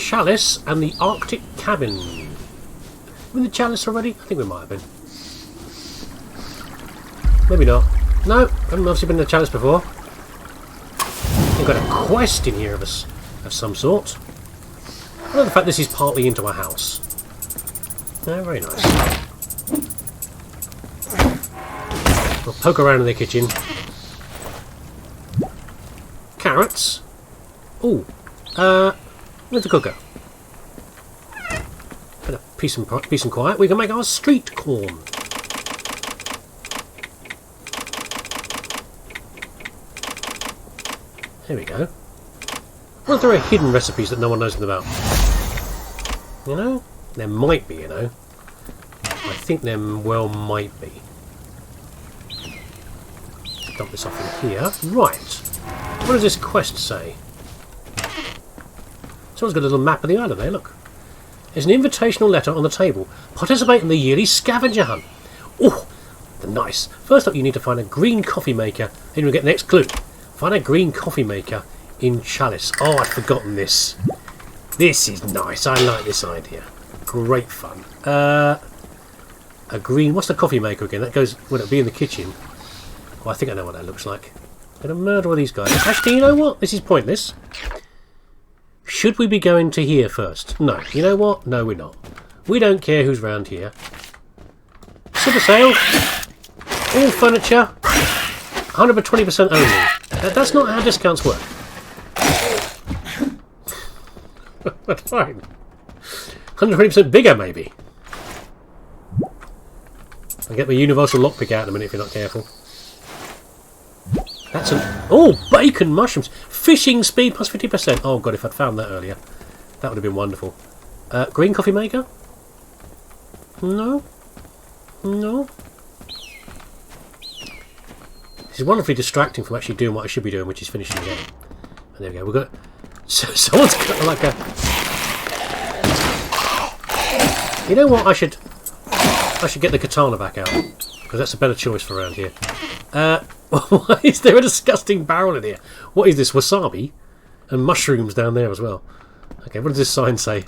chalice and the Arctic cabin. Are we in the chalice already? I think we might have been. Maybe not. No, haven't obviously been in the chalice before. We've got a quest in here of some sort. I love the fact this is partly into a house. Yeah, very nice. We'll poke around in the kitchen. Carrots. Ooh. Where's the cooker? Bit of peace and quiet. We can make our street corn. There we go. Well, there are hidden recipes that no one knows anything about. You know? There might be, you know. I think there well might be. Dump this off in here. Right. What does this quest say? Someone's got a little map of the island there, look. There's an invitational letter on the table. Participate in the yearly scavenger hunt. Oh, nice. First up, you need to find a green coffee maker. Then you'll get the next clue. Find a green coffee maker in Chalice. Oh, I'd forgotten this. This is nice. I like this idea. Great fun. A green... What's the coffee maker again? That goes... Would it be in the kitchen? Oh, I think I know what that looks like. I'm going to murder all these guys. Actually, you know what? This is pointless. Should we be going to here first? No. You know what? No, we're not. We don't care who's round here. Super sale. All furniture. 120% only. That's not how discounts work. That's fine. 120% bigger, maybe. I'll get the universal lockpick out in a minute if you're not careful. That's an... Oh, bacon mushrooms. Fishing speed plus 50%. Oh, God, if I'd found that earlier. That would have been wonderful. Green coffee maker? No. No. This is wonderfully distracting from actually doing what I should be doing, which is finishing the game. And there we go. We've got... Someone's got like a... You know what? I should get the katana back out. Because that's a better choice for around here. Why is there a disgusting barrel in here? What is this? Wasabi? And mushrooms down there as well. Okay, what does this sign say?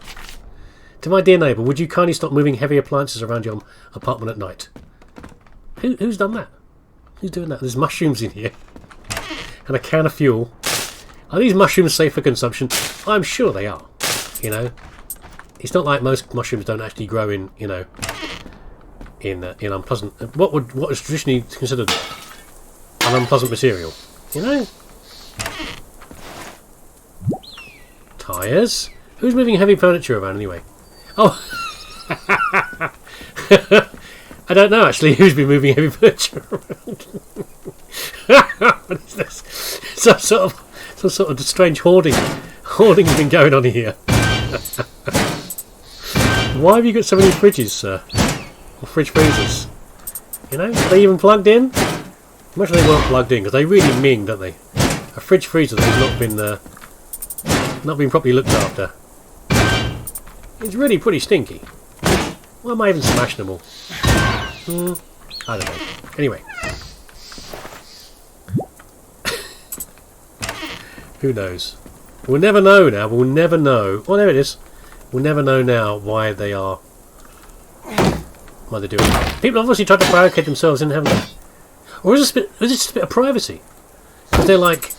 To my dear neighbour, would you kindly stop moving heavy appliances around your apartment at night? Who's done that? Who's doing that? There's mushrooms in here. And a can of fuel. Are these mushrooms safe for consumption? I'm sure they are. You know? It's not like most mushrooms don't actually grow in, you know, in unpleasant... What is traditionally considered an unpleasant material? You know? Tyres? Who's moving heavy furniture around anyway? Oh! I don't know actually who's been moving heavy furniture around. What is this? Some sort of strange hoarding's been going on here. Why have you got so many fridges, sir? Or fridge freezers? You know, are they even plugged in? Imagine they weren't plugged in, because they really ming, don't they? A fridge freezer that's not been properly looked after. It's really pretty stinky. Why am I even smashing them all? I don't know. Anyway. Who knows? We'll never know now. We'll never know. Oh, there it is. We'll never know now why they're doing it. People obviously tried to barricade themselves in, haven't they? Or is this just a bit of privacy? Because they're like,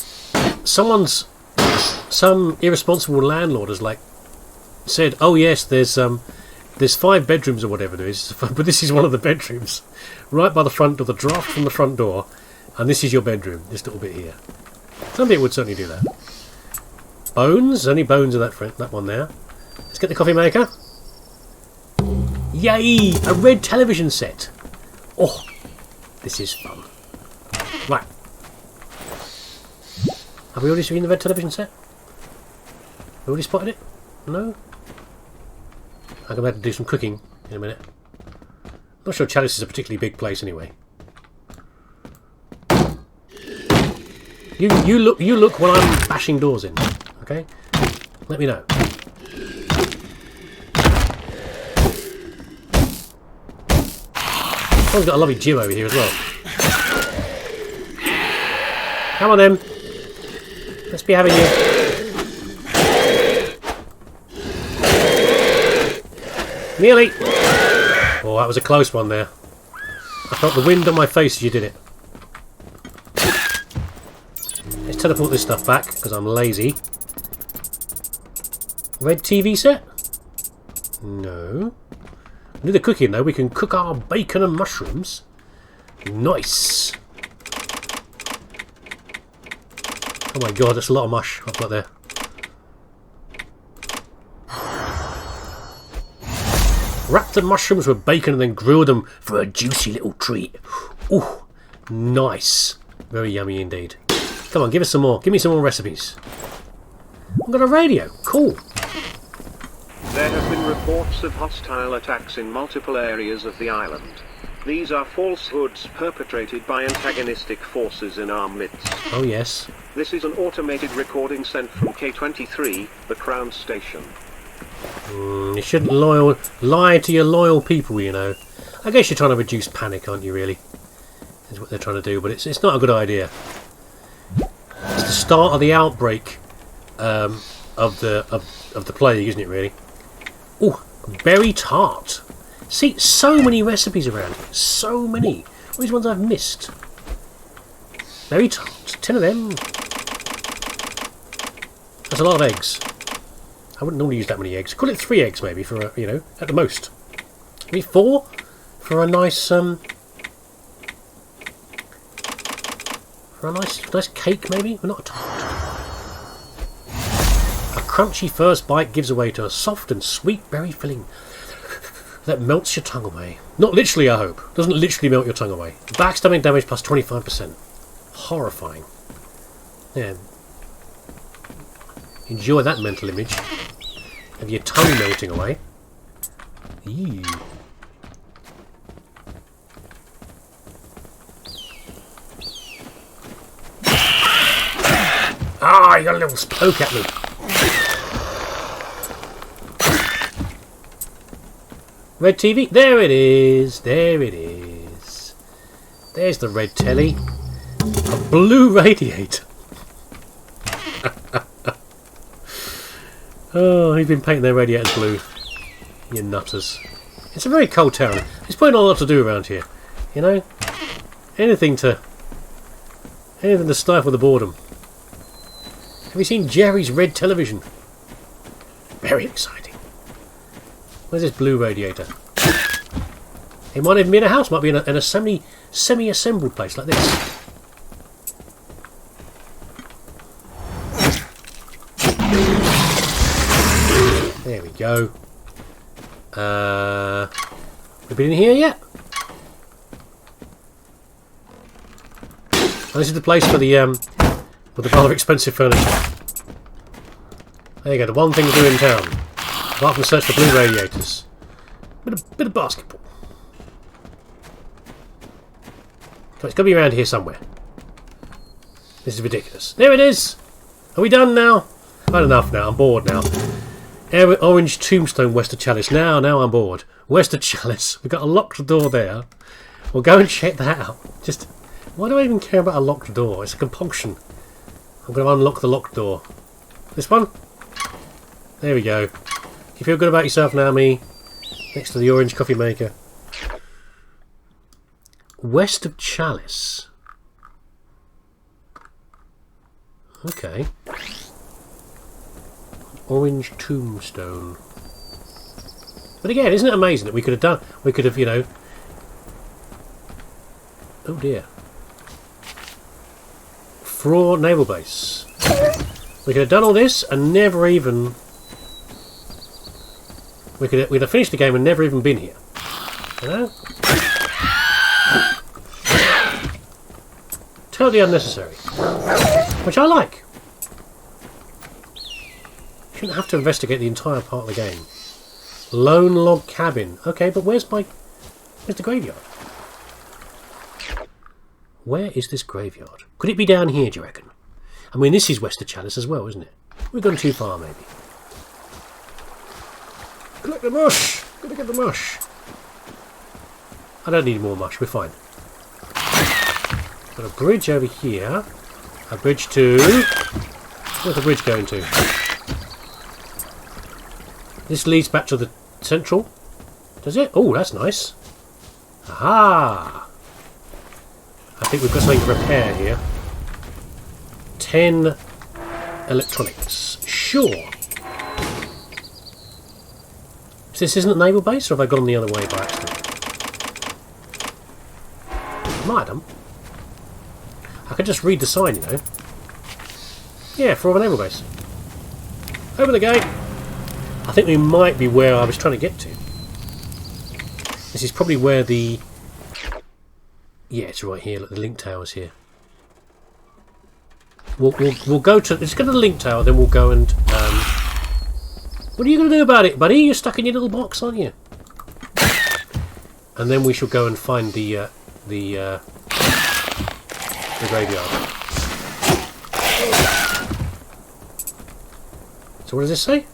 some irresponsible landlord has like said, oh yes, there's 5 bedrooms or whatever there is, but this is one of the bedrooms, right by the front door, the draft from the front door, and this is your bedroom, this little bit here. Some people would certainly do that. Bones, only bones in that one there. Let's get the coffee maker. Yay! A red television set. Oh, this is fun. Right. Have we already seen the red television set? Have we already spotted it? No? I'm going to have to do some cooking in a minute. I'm not sure Chalice is a particularly big place anyway. You look while I'm bashing doors in. Okay? Let me know. Someone's got a lovely gym over here as well. Come on then. Let's be having you. Nearly! Oh, that was a close one there. I felt the wind on my face as you did it. Let's teleport this stuff back, because I'm lazy. Red TV set? No. We do the cooking though. We can cook our bacon and mushrooms. Nice! Oh my god, that's a lot of mush I've got there. Wrap the mushrooms with bacon and then grill them for a juicy little treat. Ooh, nice. Very yummy indeed. Come on, give us some more. Give me some more recipes. I've got a radio. Cool. There have been reports of hostile attacks in multiple areas of the island. These are falsehoods perpetrated by antagonistic forces in our midst. Oh yes. This is an automated recording sent from K23, the Crown Station. You shouldn't lie to your loyal people, you know. I guess you're trying to reduce panic, aren't you, really? Is what they're trying to do, but it's not a good idea. It's the start of the outbreak of the plague, isn't it, really? Oh, berry tart. See, so many recipes around here. So many. What are these ones I've missed? Berry tart. 10 of them. That's a lot of eggs. I wouldn't normally use that many eggs. Call it 3 eggs, maybe, for a, you know, at the most. Maybe 4 for a nice nice cake, maybe. But not a tart. A crunchy first bite gives away to a soft and sweet berry filling that melts your tongue away. Not literally, I hope. Doesn't literally melt your tongue away. Backstabbing damage plus 25%. Horrifying. Yeah. Enjoy that mental image of your tongue melting away. Ew. Ah, you got a little poke at me. Red TV. There it is. There it is. There's the red telly. A blue radiator. Oh, he's been painting their radiators blue. You nutters. It's a very cold town. There's probably not a lot to do around here. You know? Anything to stifle the boredom. Have you seen Jerry's red television? Very exciting. Where's this blue radiator? It might even be in a house. Might be in a semi-assembled place like this. There we go. We've been in here yet? Oh, this is the place for the rather expensive furniture. There you go. The one thing to do in town, apart from search for blue radiators, bit of basketball. So it's got to be around here somewhere. This is ridiculous. There it is. Are we done now? I've had enough now. I'm bored now. Orange tombstone, Wester Chalice. Now I'm bored. Wester Chalice. We've got a locked door there. We'll go and check that out. Just, why do I even care about a locked door? It's a compulsion. I'm going to unlock the locked door. This one? There we go. You feel good about yourself now, me? Next to the orange coffee maker. West of Chalice. Okay. Orange tombstone. But again, isn't it amazing that we could have, you know... Oh dear. Fraud naval base. We could have done all this and never even... We'd have finished the game and never even been here. You know? Totally unnecessary. Which I like. Shouldn't have to investigate the entire part of the game. Lone log cabin. Okay, but where's the graveyard? Where is this graveyard? Could it be down here, do you reckon? I mean, this is Wester Chalice as well, isn't it? We've gone too far, maybe. Collect the mush! Gotta get the mush. I don't need more mush, we're fine. Got a bridge over here. A bridge to... Where's the bridge going to? This leads back to the central. Does it? Oh, that's nice. Aha! I think we've got something to repair here. 10 electronics. Sure. So this isn't a naval base, or have I gone the other way by accident? Might have done. I could just read the sign, you know. Yeah, for a naval base. Open the gate! I think we might be where I was trying to get to. This is probably where the... Yeah, it's right here. Look, the link tower's here. We'll go to... Let's go to the link tower, then we'll go and... what are you going to do about it, buddy? You're stuck in your little box, aren't you? And then we shall go and find the graveyard. So what does this say?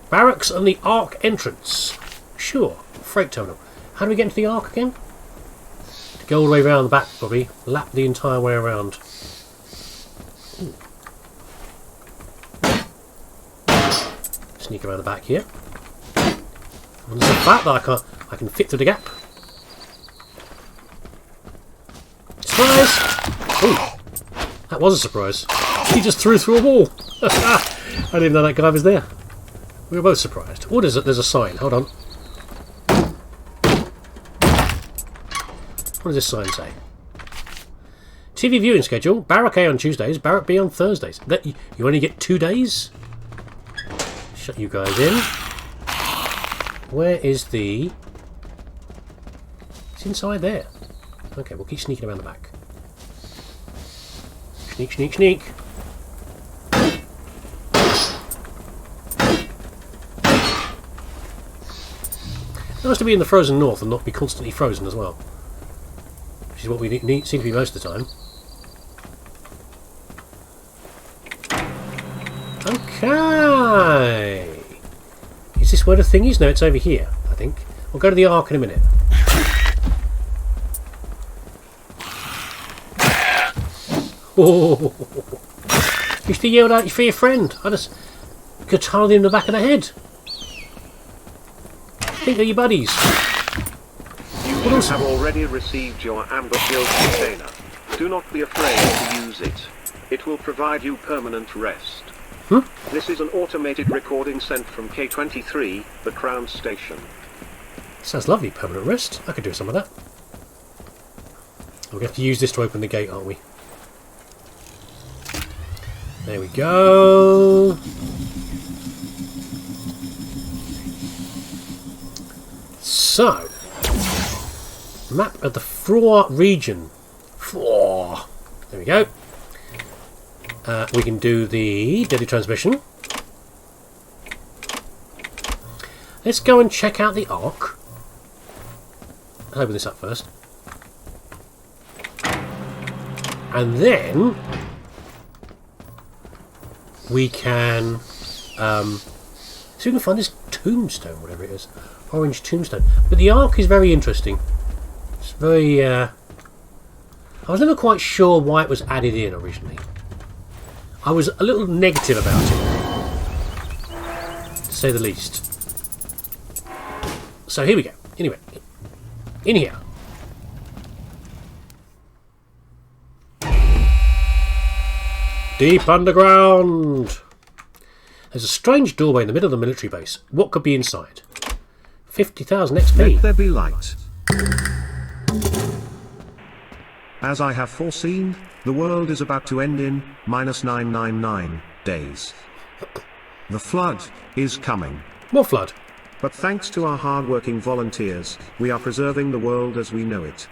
Barracks and the Ark entrance. Sure. Freight terminal. How do we get into the Ark again? Go all the way around the back, Bobby. Lap the entire way around. Ooh. Sneak around the back here. And there's the fact that I can fit through the gap. Surprise! Ooh. That was a surprise. He just threw through a wall. I didn't know that guy was there. We were both surprised. Oh, there's a sign. Hold on. What does this sign say? TV viewing schedule. Barrack A on Tuesdays, Barrack B on Thursdays. You only get 2 days? Shut you guys in. Where is the... It's inside there. Okay, we'll keep sneaking around the back. Sneak, sneak, sneak. It has to be in the frozen north and not be constantly frozen as well. Which is what we seem to be most of the time. Okay. Is this where the thing is? No, it's over here, I think. We'll go to the Ark in a minute. Oh, you should have yelled out for your friend. I just guitarred him in the back of the head. Think of your buddies. You have already received your amber shield container. Do not be afraid to use it. It will provide you permanent rest. This is an automated recording sent from K23, the Crown Station. Sounds lovely, permanent rest. I could do some of that. We'll have to use this to open the gate, aren't we? There we go. So, map of the Floor region. Floor. There we go. We can do the daily transmission. Let's go and check out the Ark. I'll open this up first. And then we can so we can find this tombstone, whatever it is. Orange tombstone. But the Ark is very interesting. It's very I was never quite sure why it was added in originally. I was a little negative about it, to say the least. So here we go. Anyway, in here. Deep underground. There's a strange doorway in the middle of the military base. What could be inside? 50,000 XP. Let there be light. As I have foreseen, the world is about to end in -999 days. The flood is coming. What flood? But thanks to our hard-working volunteers, we are preserving the world as we know it.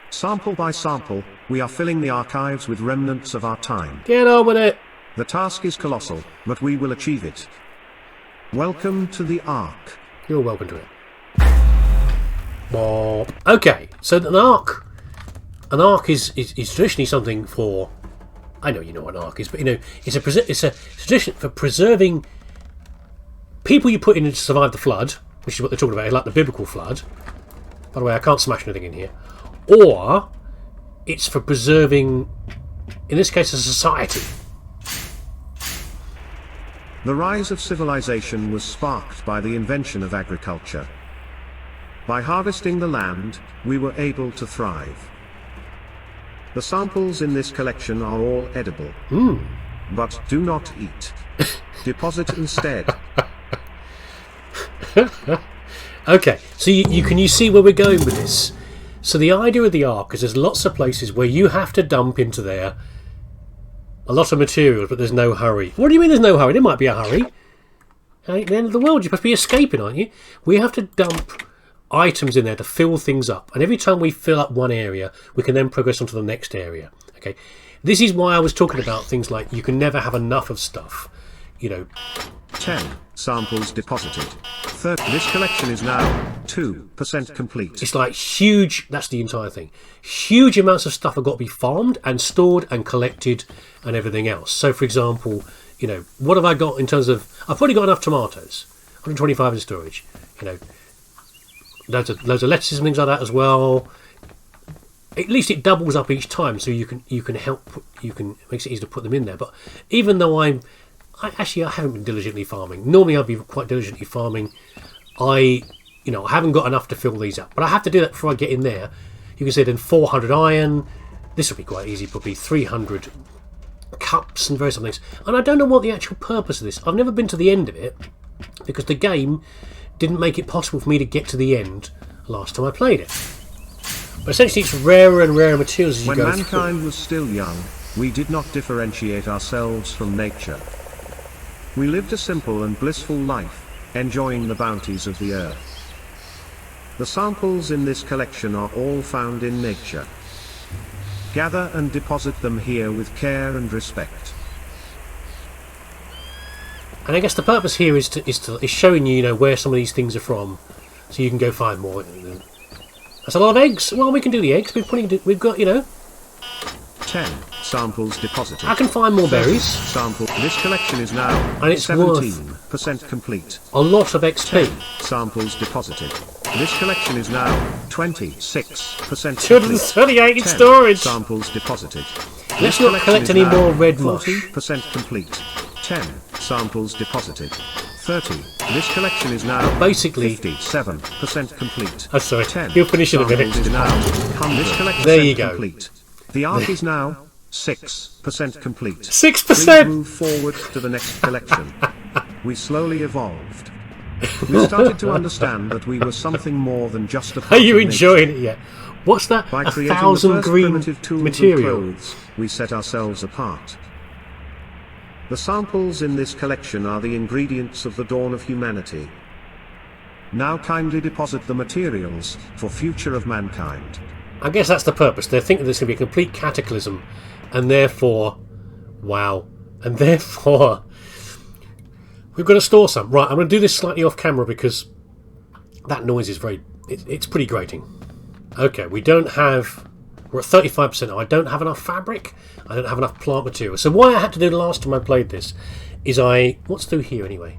Sample by sample, we are filling the archives with remnants of our time. Get on with it. The task is colossal, but we will achieve it. Welcome to the Ark. You're welcome to it. Bob. Okay, so an Ark is traditionally something for... I know you know what an Ark is, but you know it's a tradition for preserving people you put in to survive the flood, which is what they're talking about, like the biblical flood. By the way, I can't smash anything in here. Or it's for preserving, in this case, a society. The rise of civilization was sparked by the invention of agriculture. By harvesting the land, we were able to thrive. The samples in this collection are all edible. But do not eat. Deposit instead. Okay, so you see where we're going with this. So the idea of the Ark is there's lots of places where you have to dump into there a lot of material, but there's no hurry. What do you mean there's no hurry? There might be a hurry. At the end of the world, you're supposed to be escaping, aren't you? We have to dump items in there to fill things up, and every time we fill up one area, we can then progress on to the next area. Okay, this is why I was talking about things like you can never have enough of stuff. You know, 10 samples deposited. This collection is now 2% complete. it's like huge. That's the entire thing. Huge amounts of stuff have got to be farmed and stored and collected and everything else. So, for example, you know, what have I got in terms of? I've probably got enough tomatoes, 125 in storage. You know, loads of lettuces and things like that as well. At least it doubles up each time, so you can it makes it easy to put them in there. But even though I haven't been diligently farming. Normally I'd be quite diligently farming. I haven't got enough to fill these up, but I have to do that before I get in there. You can see then 400 iron. This will be quite easy, probably 300 cups and various other things. And I don't know what the actual purpose of this. I've never been to the end of it because the game didn't make it possible for me to get to the end last time I played it. But essentially it's rarer and rarer materials as you go through. When mankind was still young, we did not differentiate ourselves from nature. We lived a simple and blissful life, enjoying the bounties of the earth. The samples in this collection are all found in nature. Gather and deposit them here with care and respect. And I guess the purpose here is showing you, where some of these things are from, so you can go find more. That's a lot of eggs. Well, we can do the eggs. We've got 10 samples deposited. I can find more berries. This collection is now and it's 17% complete. A lot of XP. 10 samples deposited. This collection is now 26% 238 in storage. Samples deposited. Let's not collect any more red mush. 40% complete. 10 samples deposited. 30. This collection is now basically 57% complete. Oh, sorry. 10 You'll finish in a minute. This collection there you go. Complete. The Ark is now 6% complete. 6%. Please move forward to the next collection. We slowly evolved. We started to understand that we were something more than just a part Are you of enjoying nature. it yet? What's that? By 1,000 the first green primitive tools material. And clothes, we set ourselves apart. The samples in this collection are the ingredients of the dawn of humanity. Now kindly deposit the materials for future of mankind. I guess that's the purpose. They're thinking there's going to be a complete cataclysm, and therefore, we've got to store some. Right, I'm going to do this slightly off camera because that noise is it's pretty grating. Okay, we're at 35% now. I don't have enough fabric. I don't have enough plant material. So what I had to do the last time I played this is what's through here anyway?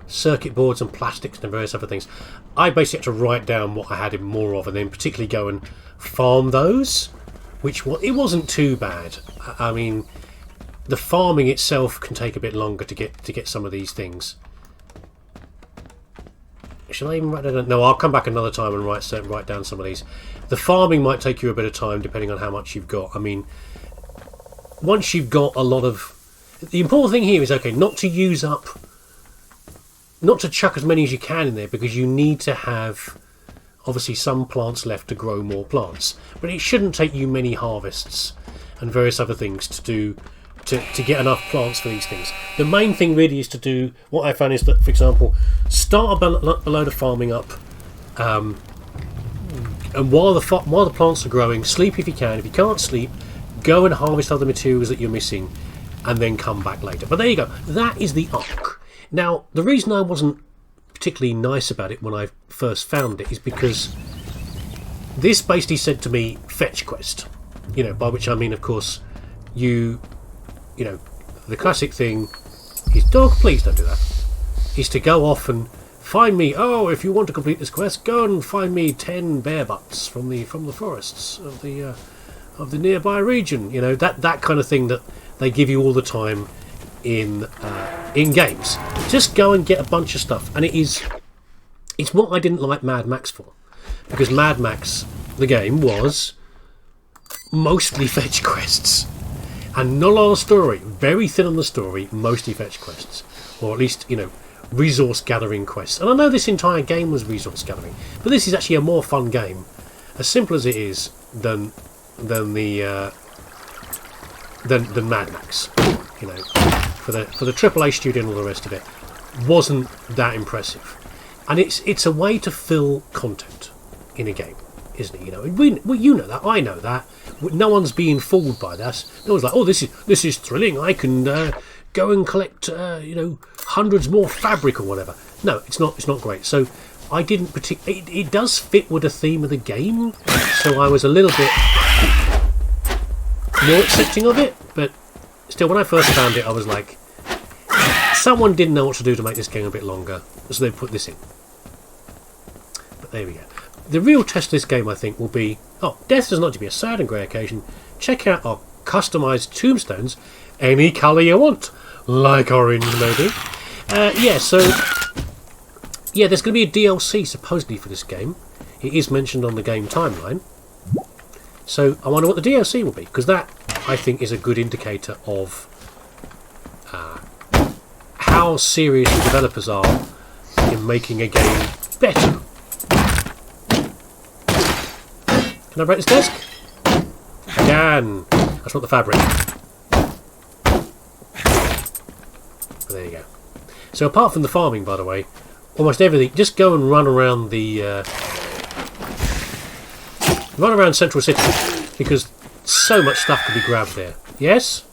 Circuit boards and plastics and various other things. I basically had to write down what I had in more of, and then particularly go and farm those, it wasn't too bad. I mean, the farming itself can take a bit longer to get some of these things. Should I even write that down? No, I'll come back another time and write down some of these. The farming might take you a bit of time depending on how much you've got. I mean, once you've got a lot of... The important thing here is, okay, not to chuck as many as you can in there, because you need to have obviously some plants left to grow more plants. But it shouldn't take you many harvests and various other things to get enough plants for these things. The main thing really is to do, what I found is that, for example, start a load of farming up, and while the plants are growing, sleep if you can. If you can't sleep, go and harvest other materials that you're missing, and then come back later. But there you go. That is the Ark. Now, the reason I wasn't particularly nice about it when I first found it is because this basically said to me, fetch quest. By which I mean, of course, the classic thing is, dog, please don't do that, is to go off and find me, if you want to complete this quest, go and find me 10 bear butts from the forests of the nearby region. That kind of thing that they give you all the time in games. Just go and get a bunch of stuff, and it is It's what I didn't like Mad Max for. Because Mad Max, the game, was mostly fetch quests. And not a lot of story. Very thin on the story, mostly fetch quests. Or at least, you know, resource gathering quests. And I know this entire game was resource gathering, but this is actually a more fun game, as simple as it is, than Mad Max. You know, for the AAA studio and all the rest of it, wasn't that impressive. And it's a way to fill content in a game, isn't it? You know, you know that, I know that. No one's being fooled by that. No one's like, oh, this is thrilling. I can go and collect, you know, hundreds more fabric or whatever. No, it's not great. So I didn't it does fit with the theme of the game. So I was a little bit more accepting of it. But still, when I first found it, I was like, someone didn't know what to do to make this game a bit longer, so they put this in. But there we go. The real test of this game, I think, will be, death does not have to be a sad and grey occasion. Check out our customised tombstones, any colour you want, like orange maybe. There's going to be a DLC supposedly for this game. It is mentioned on the game timeline. So I wonder what the DLC will be, because that, I think, is a good indicator of how serious the developers are in making a game better. Can I break this desk? I can. That's not the fabric. But there you go. So apart from the farming, by the way, almost everything, just go and run around run around Central City, because so much stuff can be grabbed there. Yes?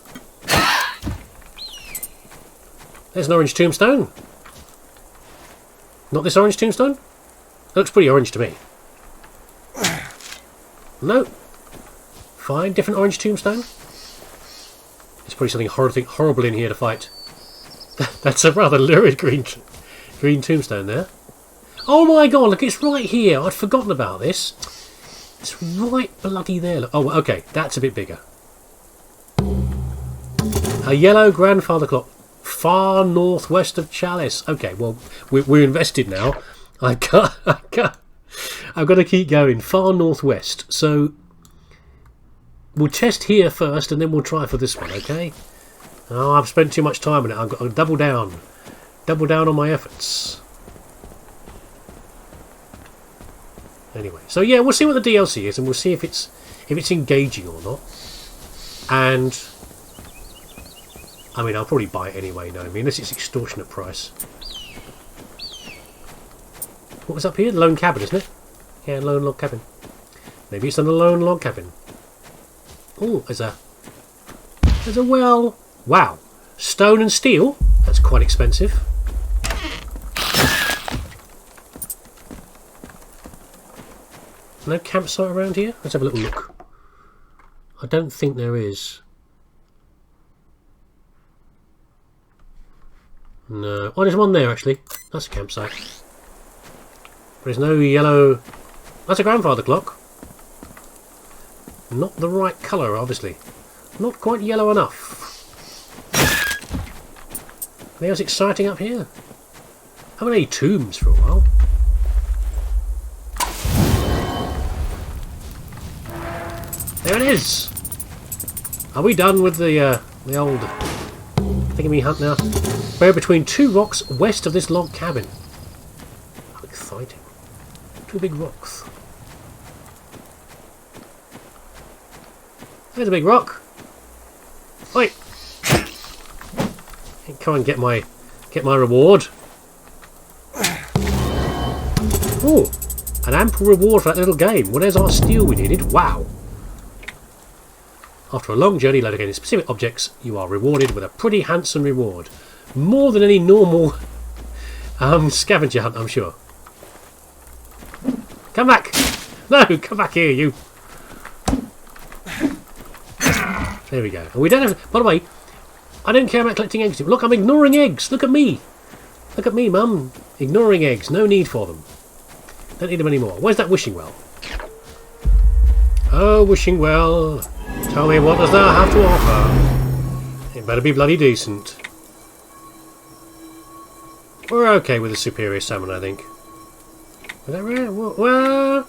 There's an orange tombstone. Not this orange tombstone? It looks pretty orange to me. No. Fine, different orange tombstone. There's probably something horrible in here to fight. That's a rather lurid green tombstone there. Oh my god, look, it's right here. I'd forgotten about this. It's right bloody there. Look. Oh, okay, that's a bit bigger. A yellow grandfather clock. Far northwest of Chalice. Okay, well, we're invested now. I've got to keep going. Far northwest. So we'll test here first, and then we'll try for this one. Okay. Oh, I've spent too much time on it. I've got to double down on my efforts. Anyway, so yeah, we'll see what the DLC is, and we'll see if it's engaging or not. And I mean, I'll probably buy it anyway. No, I mean, unless it's extortionate price. What was up here? The lone cabin, isn't it? Yeah, lone log cabin. Maybe it's on the lone log cabin. Oh, there's a well. Wow, stone and steel. That's quite expensive. No campsite around here? Let's have a little look. I don't think there is. No. Oh, there's one there actually. That's a campsite. But there's no yellow. That's a grandfather clock. Not the right colour, obviously. Not quite yellow enough. Anything else exciting up here? I haven't any tombs for a while. There it is! Are we done with the old thingy hunt now? We're between two rocks west of this log cabin. How exciting. Two big rocks. There's a big rock. Oi! Come and get my reward. Oh, an ample reward for that little game. Well, there's our steel we needed. Wow. After a long journey locating specific objects, you are rewarded with a pretty handsome reward. More than any normal scavenger hunt, I'm sure. Come back! No, come back here, you. There we go. And we don't have. By the way, I don't care about collecting eggs. Look, I'm ignoring eggs. Look at me. Look at me, Mum. Ignoring eggs. No need for them. Don't need them anymore. Where's that wishing well? Oh, wishing well. Tell me, what does thou have to offer? It better be bloody decent. We're okay with the superior salmon, I think. that rare? Well,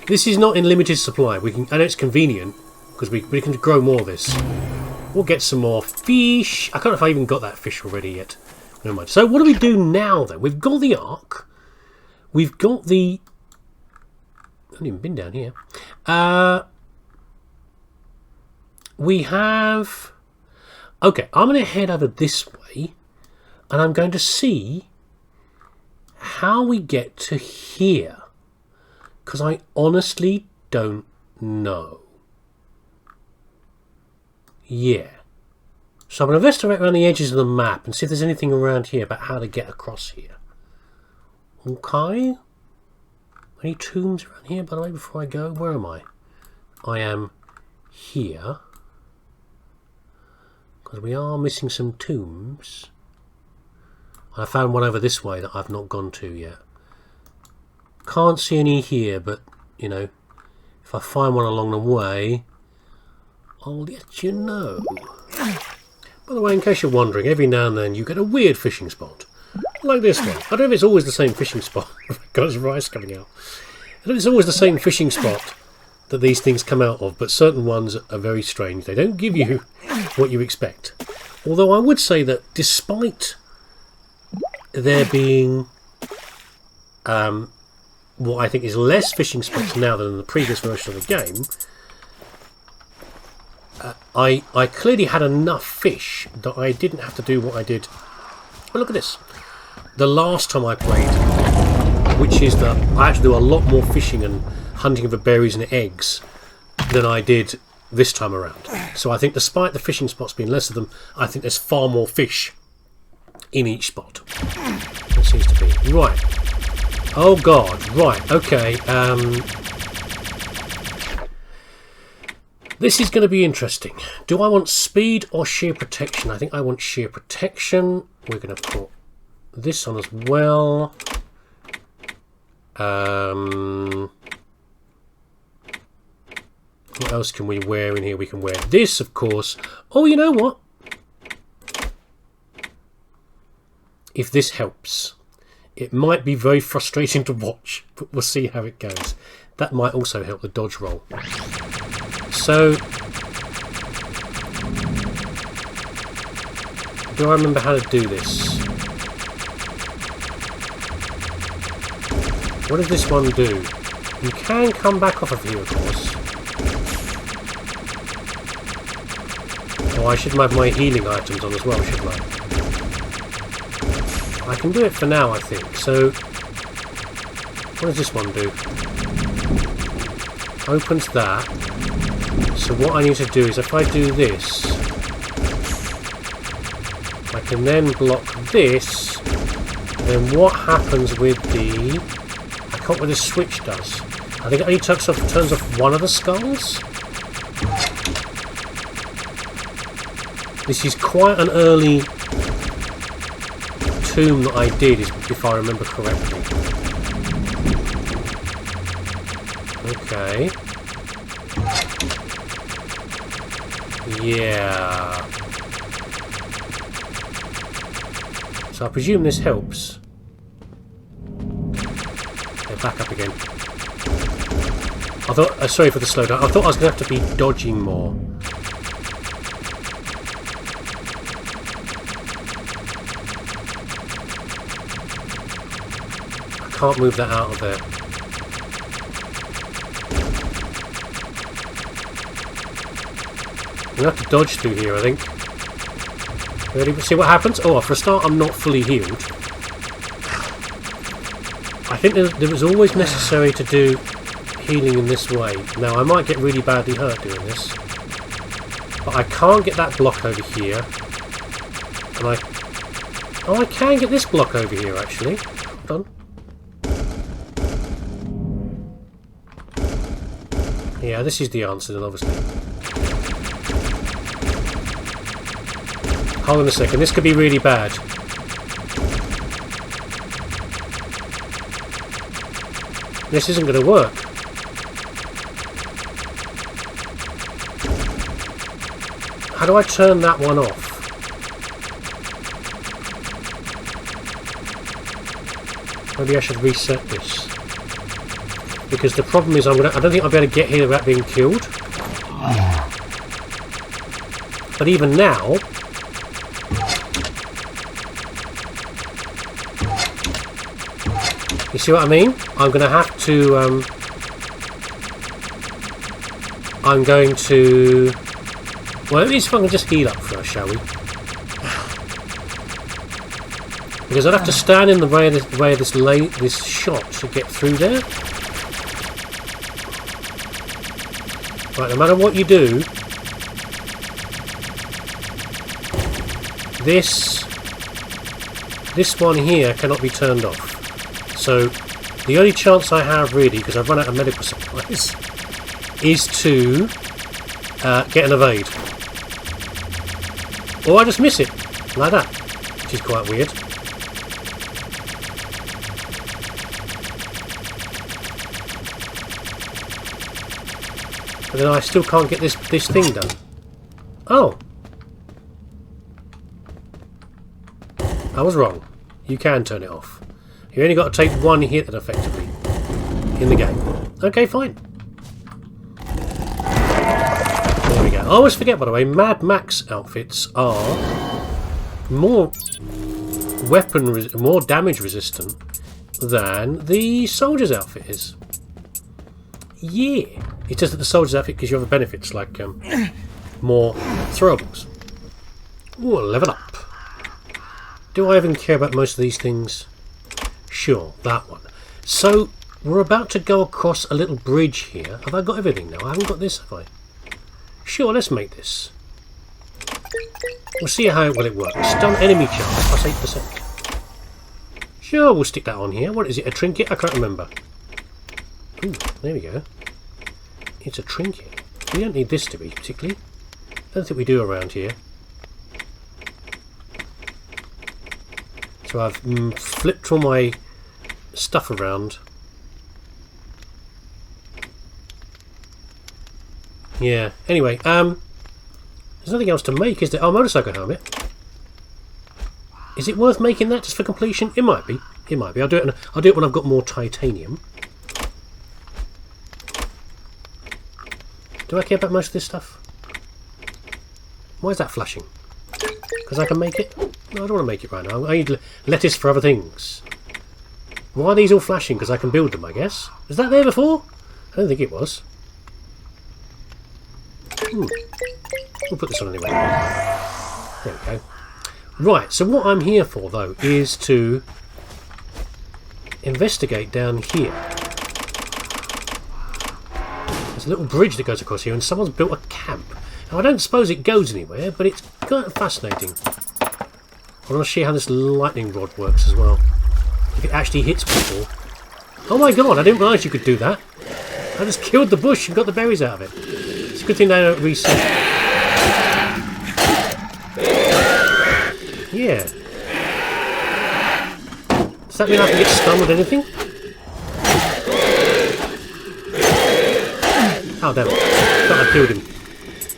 this is not in limited supply. We can. I know it's convenient because we can grow more of this. We'll get some more fish. I can't know if I even got that fish already yet. Never mind. So what do we do now then? We've got the ark. We've got the... I haven't even been down here. We have... Okay, I'm going to head over this way. And I'm going to see how we get to here. Because I honestly don't know. Yeah. So I'm going to investigate around the edges of the map and see if there's anything around here about how to get across here. Okay. Any tombs around here, by the way, before I go? Where am I? I am here. Because we are missing some tombs. I found one over this way that I've not gone to yet. Can't see any here, but, you know, if I find one along the way, I'll let you know. By the way, in case you're wondering, every now and then you get a weird fishing spot. Like this one. I don't know if it's always the same fishing spot. Got his rice coming out. I don't know if it's always the same fishing spot that these things come out of, but certain ones are very strange. They don't give you what you expect. Although I would say that despite there being what I think is less fishing spots now than in the previous version of the game, I clearly had enough fish that I didn't have to do what I did. Well, look at this. The last time I played, which is that I actually do a lot more fishing and hunting for berries and eggs than I did this time around. So I think despite the fishing spots being less of them, I think there's far more fish in each spot. It seems to be. Right. Oh God. Right. Okay. This is going to be interesting. Do I want speed or sheer protection? I think I want sheer protection. We're going to put this on as well. What else can we wear in here? We can wear this, of course. Oh, you know what? If this helps. It might be very frustrating to watch, but we'll see how it goes. That might also help the dodge roll. So, do I remember how to do this? What does this one do? You can come back off of here, of course. Oh, I should have my healing items on as well, shouldn't I? I can do it for now, I think. So, what does this one do? Opens that. So what I need to do is, if I do this, I can then block this. Then what happens with the... I can't remember what this switch does. I think it only turns off one of the skulls. This is quite an early tomb that I did, if I remember correctly. Okay. Yeah. So I presume this helps. Yeah, back up again. I thought, sorry for the slowdown. I thought I was going to have to be dodging more. I can't move that out of there. I'm going to have to dodge through here, I think. Ready? See what happens? Oh, for a start, I'm not fully healed. I think that it was always necessary to do healing in this way. Now, I might get really badly hurt doing this. But I can't get that block over here. And oh, I can get this block over here, actually. Hold on. Yeah, this is the answer then, obviously. Hold on a second, this could be really bad. This isn't going to work. How do I turn that one off? Maybe I should reset this. Because the problem is I don't think I'll be able to get here without being killed. But even now... You see what I mean? I'm going to have to... I'm going to... Well, at least if I can just heal up first, shall we? Because I'd have to stand in the way of this shot to get through there. Right, no matter what you do, this one here cannot be turned off. So the only chance I have really, because I've run out of medical supplies, is to get an evade. Or I just miss it, like that, which is quite weird. But then I still can't get this thing done. Oh! I was wrong. You can turn it off. You only got to take one hit then effectively in the game. Okay, fine. There we go. I always forget, by the way, Mad Max outfits are more more damage resistant than the soldier's outfit is. Yeah. It's just that the soldier's outfit gives you other benefits, like more throwables. Ooh, level up. Do I even care about most of these things? Sure, that one. So, we're about to go across a little bridge here. Have I got everything now? I haven't got this, have I? Sure, let's make this. We'll see how well it works. Stun enemy charge, plus 8%. Sure, we'll stick that on here. What is it, a trinket? I can't remember. Ooh, there we go. It's a trinket. We don't need this to be, particularly. I don't think we do around here. So I've flipped all my stuff around. Yeah, anyway, there's nothing else to make, is there? Oh, motorcycle helmet. Is it worth making that just for completion? It might be. It might be. I'll do it when I've got more titanium. Do I care about most of this stuff? Why is that flashing? Because I can make it? No, I don't want to make it right now. I need lettuce for other things. Why are these all flashing? Because I can build them, I guess. Was that there before? I don't think it was. We'll put this on anyway. There we go. Right, so what I'm here for, though, is to investigate down here. There's a little bridge that goes across here, and someone's built a camp. Now, I don't suppose it goes anywhere, but it's kind of fascinating. I want to see how this lightning rod works as well. If it actually hits people. Oh my god, I didn't realise you could do that. I just killed the bush and got the berries out of it. It's a good thing they don't reset. Yeah. Does that mean I can get stunned with anything? Oh, damn it. I thought I killed him.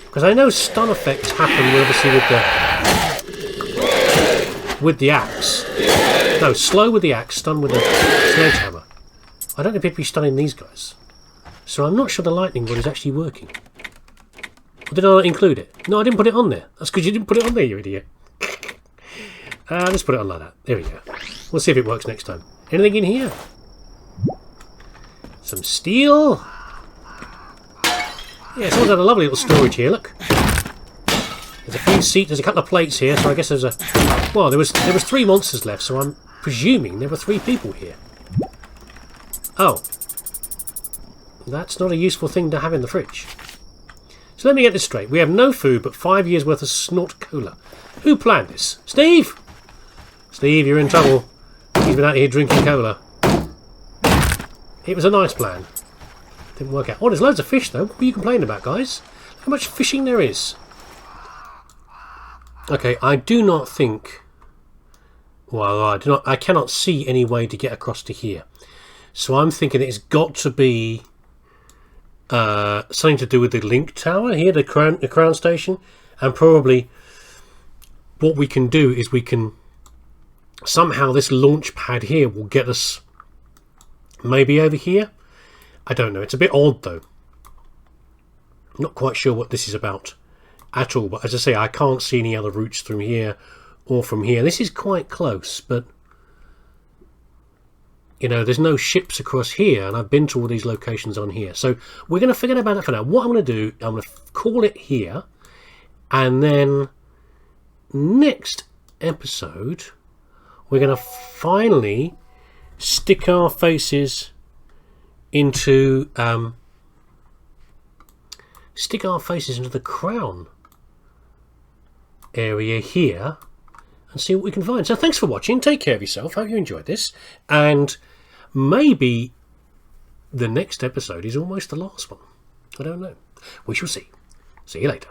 Because I know stun effects happen obviously with the axe. No, slow with the axe, stun with the sledgehammer. I don't know if people be stunning these guys. So I'm not sure the lightning rod is actually working. Or did I not include it? No, I didn't put it on there. That's because you didn't put it on there, you idiot. Let's put it on like that. There we go. We'll see if it works next time. Anything in here? Some steel. Yeah, someone's had a lovely little storage here, look. There's a few seats, there's a couple of plates here, so I guess there's a... Well, there was 3 monsters left, so I'm presuming there were 3 people here. Oh. That's not a useful thing to have in the fridge. So let me get this straight. We have no food, but 5 years' worth of snort cola. Who planned this? Steve? Steve, you're in trouble. He's been out here drinking cola. It was a nice plan. Didn't work out. Oh, there's loads of fish, though. What are you complaining about, guys? Look how much fishing there is. Okay, I do not think... Well, I cannot see any way to get across to here. So I'm thinking it's got to be something to do with the link tower here, the crown station. And probably what we can do is we can... Somehow this launch pad here will get us Maybe over here? I don't know. It's a bit odd though. I'm not quite sure what this is about at all, but as I say, I can't see any other routes from here or from here. This is quite close, but you know, there's no ships across here, and I've been to all these locations on here. So we're going to forget about it for now. What I'm going to do, I'm going to call it here, and then next episode we're going to finally stick our faces into the crown area here and see what we can find. So thanks for watching. Take care of yourself. Hope you enjoyed this, and maybe the next episode is almost the last one. I don't know. We shall see. See you later.